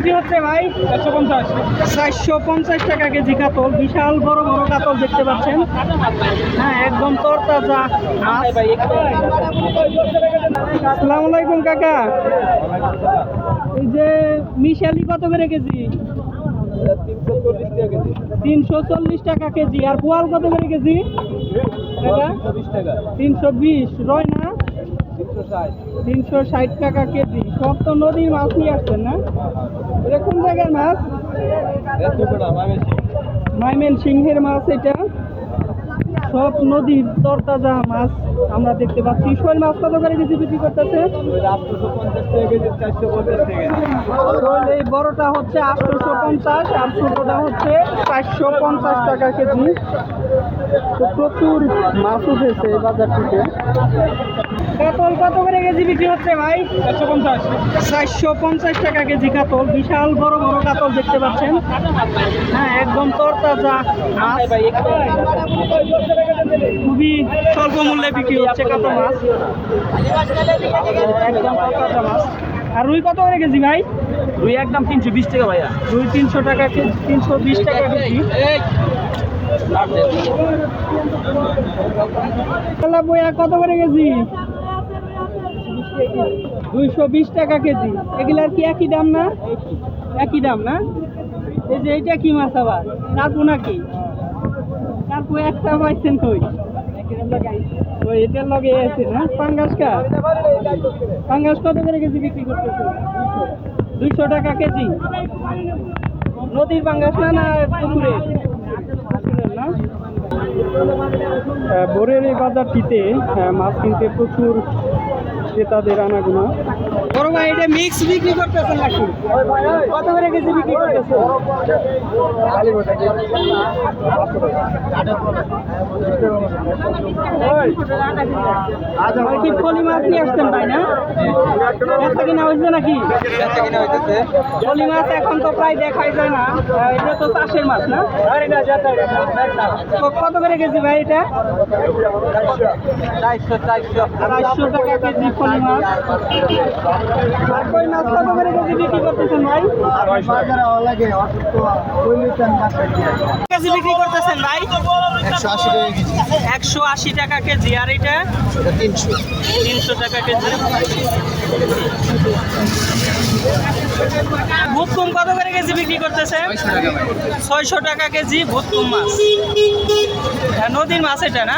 বিক্রি হচ্ছে ভাই? 450 টাকা কেজি কাতল। বিশাল বড় বড় কাতল দেখতে পাচ্ছেন। হ্যাঁ, একদম তরতাজা মাছ। আসসালামু আলাইকুম কাকা। এই যে মিশালি কত করে কেজি? 340 টাকা কেজি। আর পোয়াল কত করে কেজি? 320। রয় না 360 টাকা কেজি। সব তো নদীর মাছ নিয়ে আসছেন না? এটা কোন জায়গার মাছ? মাইমেন সিংহের মাছ। এটা সব নদীর তরতাজা মাছ আমরা দেখতে পাচ্ছি। শোল মাছ কত করে কেজি বিক্রি করতেছে? শোল এই বড়টা হচ্ছে 850 আর ছোটটা হচ্ছে 450 টাকা কেজি। তো প্রচুর মাছ উঠেছে এই বাজারটিতে। কাতল কত করে কেজি বিক্রি হচ্ছে ভাই? 450 টাকা কেজি কাতল। বিশাল বড় বড় কাতল দেখতে পাচ্ছেন। হ্যাঁ, একদম তরতাজা মাছ। খুবই স্বল্প মূল্যে বিক্রি হচ্ছে কাতল মাছ। একদম তরতাজা মাছ। আর রুই কত করে কেজি ভাই? রুই একদম 320 টাকা ভাইয়া। রুই 300 টাকা কেজি, 320 টাকা কেজি। বইয়া কত করে কেজি? 220 টাকা কেজি। এগুলার কি একই দাম না? একই দাম না? এই যে এইটা কি মাছ আবার? কার্পু নাকি? কার্পু একটা পাইছেন কই? ওই এটার লগে আছে না? পাঙ্গাস কা? পাঙ্গাস কত করে কেজি বিক্রি করতেছে? 200 টাকা কেজি। নদীর পাঙ্গাস না, না পুকুরের? না, ভোরের এই বাজারটিতে মাছ কিনতে প্রচুর ক্রেতাদের আনাগোনা। বড় ভাই, এটা মিক্স বিক্রি করতেছেন নাকি? কত করে কেজি বিক্রি করতেছে? কি ফলি মাছ নিয়ে আসছেন ভাই না? একটা কিনা হয়েছে নাকি? ফলি মাছ এখন তো প্রায় দেখাই যায় না। এটা তো চাষের মাছ না? কত করে কেজি ভাই এটা? 400 টাকা কেজি ফলি মাছ। আর কই মাছ কত করে কেজি বিক্রি করতেছেন ভাই? কেজি বিক্রি করতেছেন ভাই? 180 টাকা কেজি। আর এটা 300 টাকা কেজি। ভুতকুম কত করে কেজি বিক্রি করতেছে? 600 টাকা কেজি ভুতকুম মাছ। নদীর মাছ এটা না?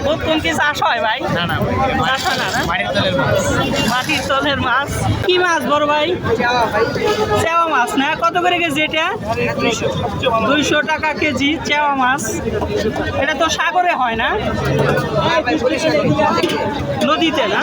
ভুতকুম কি চাষ হয় ভাই? চাষ হয় না? মাটির তলের মাছ। কি মাছ বড় ভাই? চেওয়া মাছ না? কত করে কেজি এটা? 200 টাকা কেজি চেওয়া মাছ। এটা তো সাগরে হয় না, নদীতে না?